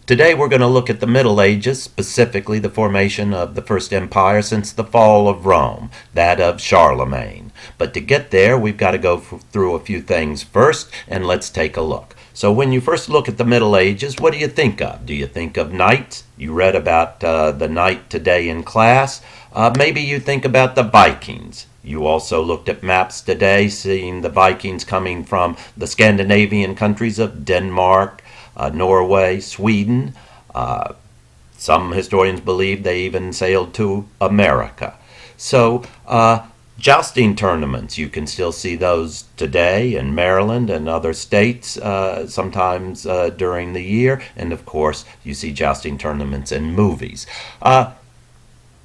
Today we're going to look at the Middle Ages, specifically the formation of the first empire since the fall of Rome, that of Charlemagne. But to get there, we've got to go through a few things first, and let's take a look. So when you first look at the Middle Ages, what do you think of? Do you think of knights? You read about the knight today in class. Maybe you think about the Vikings. You also looked at maps today, seeing the Vikings coming from the Scandinavian countries of Denmark, Norway, Sweden. Some historians believe they even sailed to America. So jousting tournaments, you can still see those today in Maryland and other states sometimes during the year. And of course, you see jousting tournaments in movies.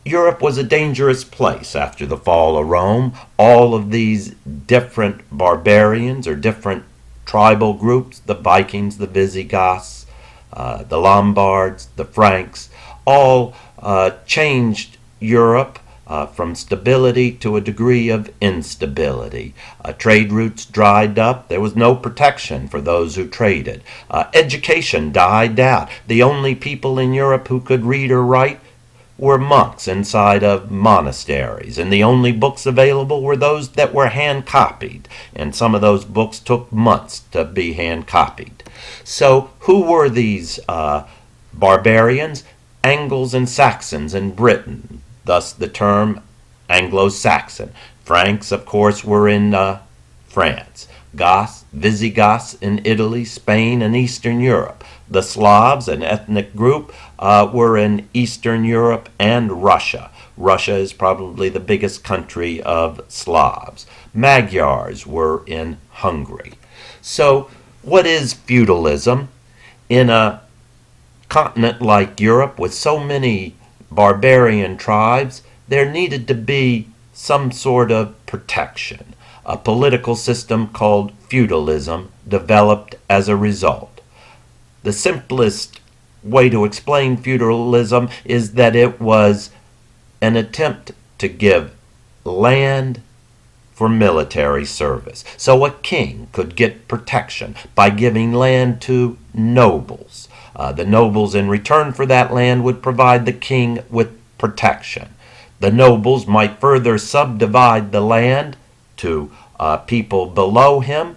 Europe was a dangerous place after the fall of Rome. All of these different barbarians or different tribal groups, the Vikings, the Visigoths, the Lombards, the Franks, all changed Europe from stability to a degree of instability. Trade routes dried up. There was no protection for those who traded. Education died out. The only people in Europe who could read or write were monks inside of monasteries, and the only books available were those that were hand-copied, and some of those books took months to be hand-copied. So who were these barbarians? Angles and Saxons in Britain, thus the term Anglo-Saxon. Franks, of course, were in France. Goths, Visigoths in Italy, Spain, and Eastern Europe. The Slavs, an ethnic group, were in Eastern Europe and Russia. Russia is probably the biggest country of Slavs. Magyars were in Hungary. So, what is feudalism? In a continent like Europe with so many barbarian tribes, there needed to be some sort of protection. A political system called feudalism developed as a result. The simplest way to explain feudalism is that it was an attempt to give land for military service. So a king could get protection by giving land to nobles. The nobles in return for that land would provide the king with protection. The nobles might further subdivide the land to people below him,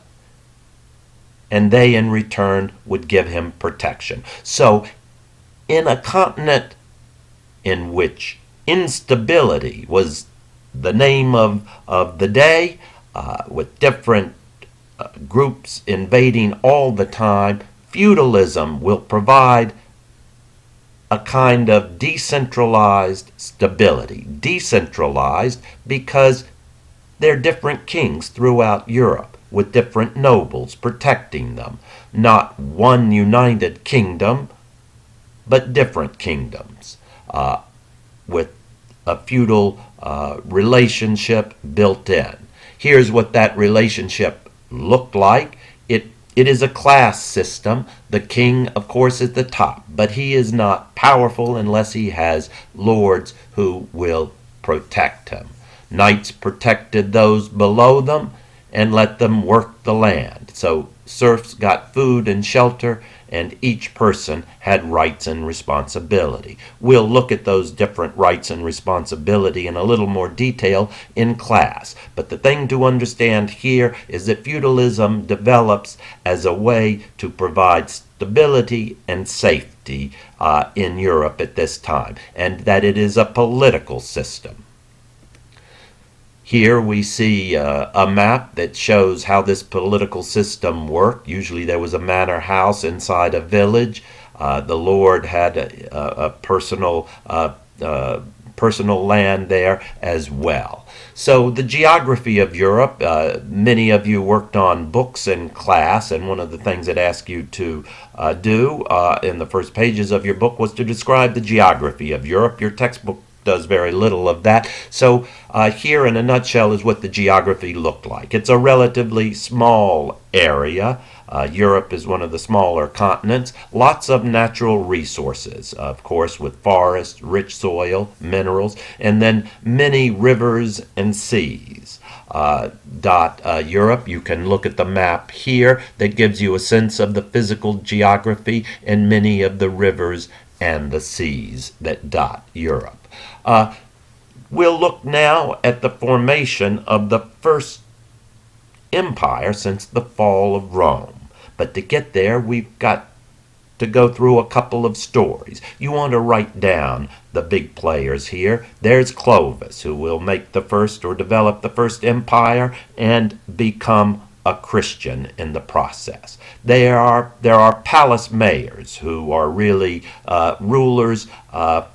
and they in return would give him protection. So in a continent in which instability was the name of the day, with different groups invading all the time, feudalism will provide a kind of decentralized stability. Decentralized because there are different kings throughout Europe, with different nobles protecting them. Not one united kingdom, but different kingdoms, with a feudal relationship built in. Here's what that relationship looked like. It is a class system. The king, of course, is the top, but he is not powerful unless he has lords who will protect him. Knights protected those below them and let them work the land. So serfs got food and shelter, and each person had rights and responsibility. We'll look at those different rights and responsibility in a little more detail in class. But the thing to understand here is that feudalism develops as a way to provide stability and safety in Europe at this time, and that it is a political system. Here we see a map that shows how this political system worked. Usually there was a manor house inside a village. The lord had a personal land there as well. So the geography of Europe, many of you worked on books in class, and one of the things it asked you to do in the first pages of your book was to describe the geography of Europe. Your textbook does very little of that. So here in a nutshell is what the geography looked like. It's a relatively small area. Europe is one of the smaller continents. Lots of natural resources, of course, with forests, rich soil, minerals, and then many rivers and seas. Europe. You can look at the map here that gives you a sense of the physical geography and many of the rivers and the seas that dot Europe. We'll look now at the formation of the first empire since the fall of Rome. But to get there, we've got to go through a couple of stories. You want to write down the big players here. There's Clovis, who will make the first or develop the first empire and become a Christian in the process. There are palace mayors who are really rulers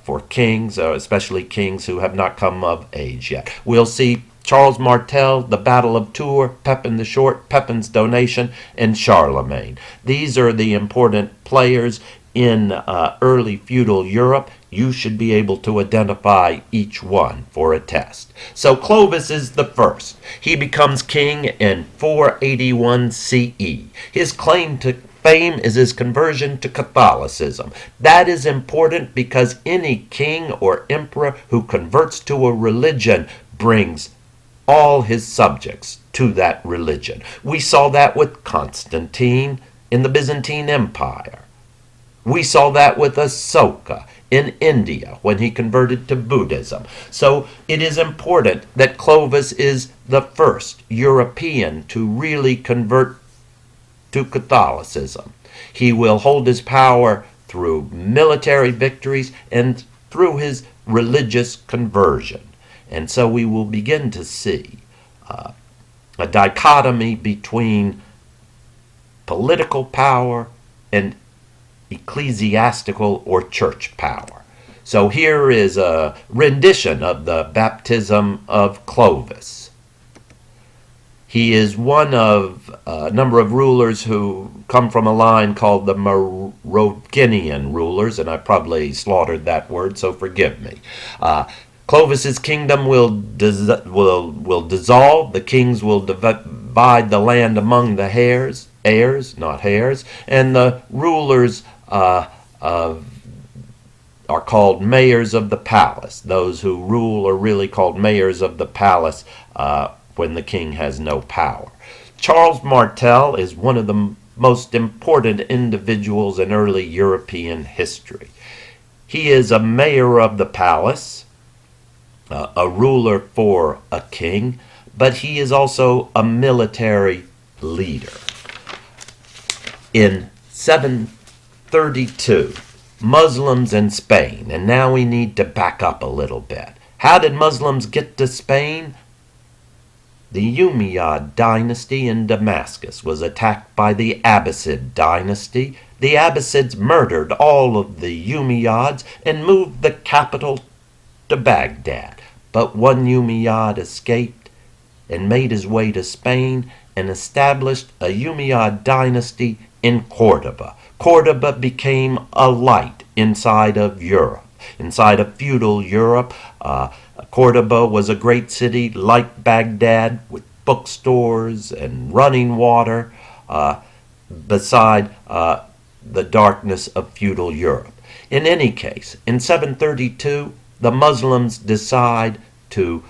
for kings, especially kings who have not come of age yet. We'll see Charles Martel, the Battle of Tours, Pepin the Short, Pepin's donation, and Charlemagne. These are the important players in early feudal Europe. You should be able to identify each one for a test. So Clovis is the first. He becomes king in 481 CE. His claim to fame is his conversion to Catholicism. That is important because any king or emperor who converts to a religion brings all his subjects to that religion. We saw that with Constantine in the Byzantine Empire. We saw that with Asoka in India when he converted to Buddhism. So it is important that Clovis is the first European to really convert to Catholicism. He will hold his power through military victories and through his religious conversion. And so we will begin to see a dichotomy between political power and ecclesiastical or church power. So here is a rendition of the baptism of Clovis. He is one of a number of rulers who come from a line called the Merovingian Rulers, and I probably slaughtered that word, so forgive me. Clovis's kingdom will dissolve. The kings will divide the land among the heirs, not hairs, and the rulers are called mayors of the palace. Those who rule are really called mayors of the palace when the king has no power. Charles Martel is one of the most important individuals in early European history. He is a mayor of the palace, a ruler for a king, but he is also a military leader. In 732, Muslims in Spain, and now we need to back up a little bit. How did Muslims get to Spain? The Umayyad dynasty in Damascus was attacked by the Abbasid dynasty. The Abbasids murdered all of the Umayyads and moved the capital to Baghdad. But one Umayyad escaped and made his way to Spain and established a Umayyad dynasty in Cordoba. Cordoba became a light inside of Europe, inside of feudal Europe. Cordoba was a great city like Baghdad with bookstores and running water beside the darkness of feudal Europe. In any case, in 732, the Muslims decide to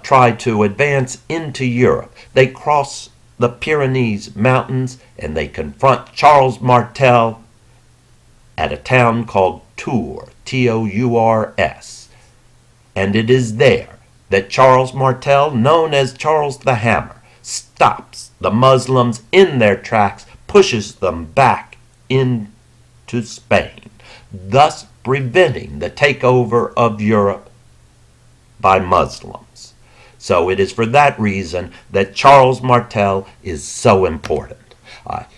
try to advance into Europe. They cross the Pyrenees Mountains and they confront Charles Martel at a town called Tours, Tours. And it is there that Charles Martel, known as Charles the Hammer, stops the Muslims in their tracks, pushes them back into Spain, thus preventing the takeover of Europe by Muslims. So it is for that reason that Charles Martel is so important.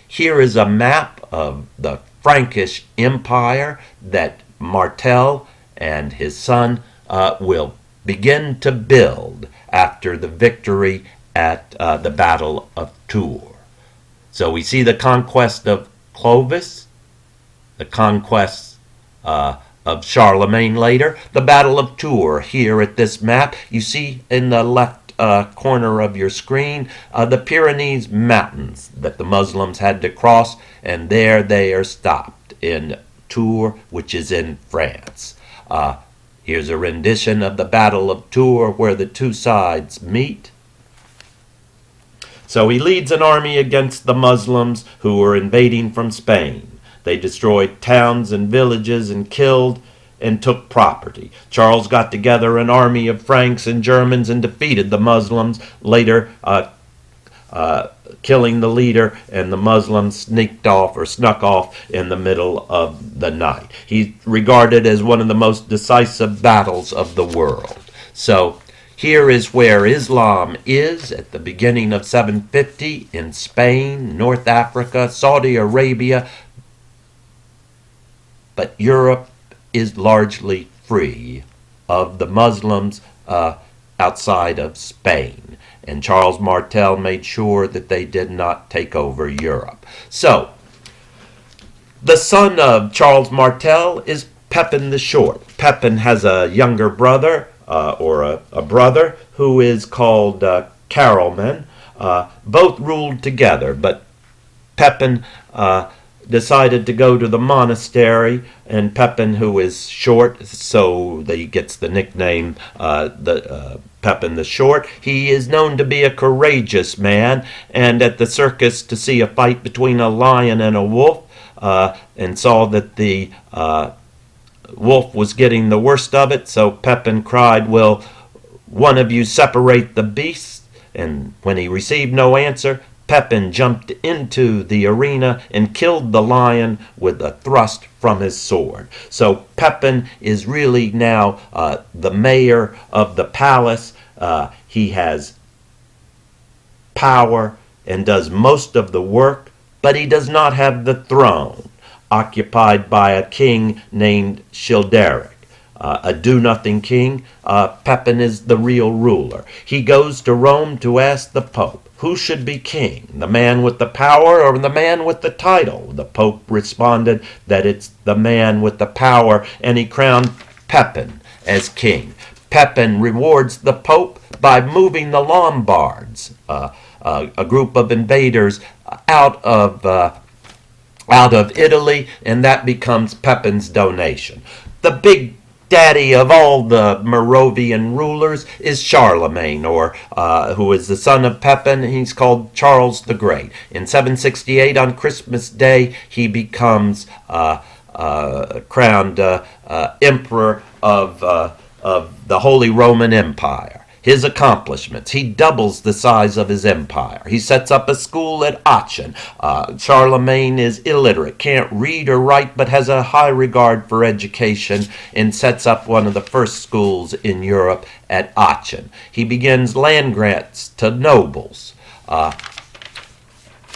Here is a map of the Frankish Empire that Martel and his son will begin to build after the victory at the Battle of Tours. So we see the conquest of Clovis, the conquest of Charlemagne later, the Battle of Tours here at this map. You see in the left corner of your screen the Pyrenees Mountains that the Muslims had to cross, and there they are stopped in Tours, which is in France. Here's a rendition of the Battle of Tours where the two sides meet. So he leads an army against the Muslims who were invading from Spain. They destroyed towns and villages and killed and took property. Charles got together an army of Franks and Germans and defeated the Muslims, later killing the leader, and the Muslims snuck off in the middle of the night. He's regarded as one of the most decisive battles of the world. So here is where Islam is at the beginning of 750 in Spain, North Africa, Saudi Arabia, but Europe is largely free of the Muslims outside of Spain. And Charles Martel made sure that they did not take over Europe. So, the son of Charles Martel is Pepin the Short. Pepin has a younger brother, or a brother, who is called Charlemagne. Both ruled together, but Pepin decided to go to the monastery, and Pepin, who is short, so he gets the nickname Pepin the Short. He is known to be a courageous man, and at the circus to see a fight between a lion and a wolf, and saw that the wolf was getting the worst of it, so Pepin cried, "Will one of you separate the beasts?" And when he received no answer, Pepin jumped into the arena and killed the lion with a thrust from his sword. So Pepin is really now the mayor of the palace. He has power and does most of the work, but he does not have the throne, occupied by a king named Childeric. A do-nothing king. Pepin is the real ruler. He goes to Rome to ask the Pope, who should be king, the man with the power or the man with the title? The Pope responded that it's the man with the power, and he crowned Pepin as king. Pepin rewards the Pope by moving the Lombards, a group of invaders, out of Italy, and that becomes Pepin's donation. The big daddy of all the Merovingian rulers is Charlemagne, who is the son of Pepin. He's called Charles the Great. In 768, on Christmas Day, he becomes crowned emperor of the Holy Roman Empire. His accomplishments: he doubles the size of his empire. He sets up a school at Aachen. Charlemagne is illiterate, can't read or write, but has a high regard for education and sets up one of the first schools in Europe at Aachen. He begins land grants to nobles.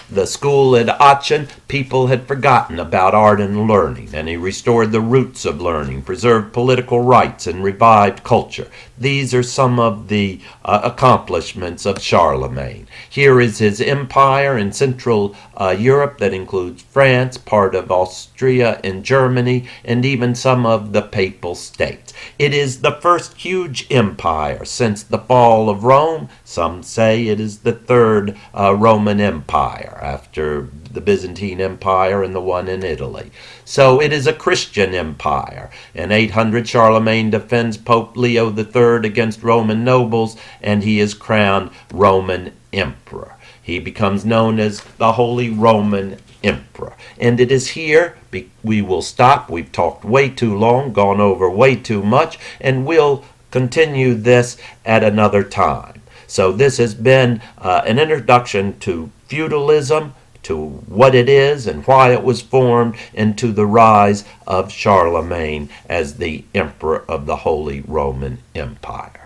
The school at Aachen, people had forgotten about art and learning, and he restored the roots of learning, preserved political rights, and revived culture. These are some of the accomplishments of Charlemagne. Here is his empire in Central Europe that includes France, part of Austria and Germany, and even some of the Papal States. It is the first huge empire since the fall of Rome. Some say it is the third Roman Empire, after the Byzantine Empire and the one in Italy. So it is a Christian empire. In 800, Charlemagne defends Pope Leo III against Roman nobles, and he is crowned Roman Emperor. He becomes known as the Holy Roman Emperor. And it is here we will stop. We've talked way too long, gone over way too much, and we'll continue this at another time. So this has been an introduction to feudalism, to what it is and why it was formed, and to the rise of Charlemagne as the emperor of the Holy Roman Empire.